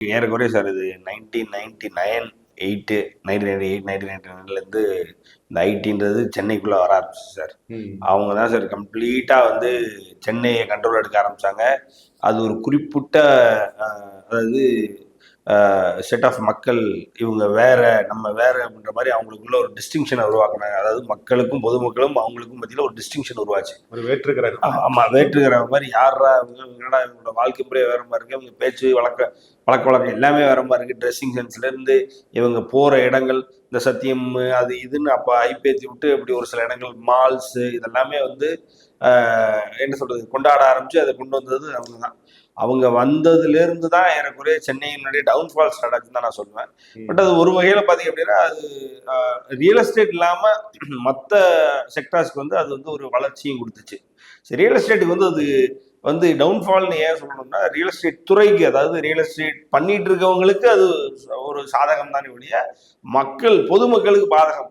ஏறக்குறைய சார் இது 1999 1998 இந்த ஐடின்றது சென்னைக்குள்ள வர ஆரம்பிச்சு சார். அவங்க தான் சார் கம்ப்ளீட்டா வந்து சென்னையை கண்ட்ரோல் எடுக்க ஆரம்பிச்சாங்க. அது ஒரு குறிப்பிட்ட அதாவது செட் ஆஃப் மக்கள் இவங்க வேற நம்ம வேற அப்படின்ற மாதிரி அவங்களுக்குள்ள ஒரு டிஸ்டிங்ஷனை உருவாக்குனாங்க. அதாவது மக்களுக்கும் பொதுமக்களும் அவங்களுக்கும் மத்தியில் ஒரு டிஸ்டிங்ஷன் உருவாச்சு. ஒரு வேற்றுக்கிறாங்க. ஆமா, வேற்றுக்கிற மாதிரி யாரா இவங்களோட இவங்களோட வாழ்க்கை முறையே வேற மாதிரி இருக்கு, இவங்க பேச்சு பழக்க வழக்கம் எல்லாமே வேற மாதிரி இருக்கு. ட்ரெஸ்ஸிங் சென்ஸ்ல இருந்து இவங்க போற இடங்கள், இந்த சத்தியம் அது இதுன்னு அப்ப ஐப்பேத்தி விட்டு அப்படி ஒரு சில இடங்கள் மால்ஸ் இதெல்லாமே வந்து என்ன சொல்றது கொண்டாட ஆரம்பிச்சு அதை கொண்டு வந்தது அவங்க தான். அவங்க வந்ததுல இருந்து தான் ஏறக்குறைய சென்னையினுடைய டவுன்ஃபால் ஸ்டார்ட் ஆச்சுன்னு தான் நான் சொல்லுவேன். பட் அது ஒரு வகையில பாத்தீங்க அப்படின்னா அது ரியல் எஸ்டேட் இல்லாம மற்ற செக்டார்ஸ்க்கு வந்து அது வந்து ஒரு வளர்ச்சியும் கொடுத்துச்சு. ரியல் எஸ்டேட்டுக்கு வந்து அது வந்து டவுன்ஃபால்னு ஏன் சொல்லணும்னா ரியல் எஸ்டேட் துறைக்கு, அதாவது ரியல் எஸ்டேட் பண்ணிட்டு இருக்கவங்களுக்கு அது ஒரு சாதகம் தானே ஒழிய மக்கள் பொதுமக்களுக்கு பாதகம்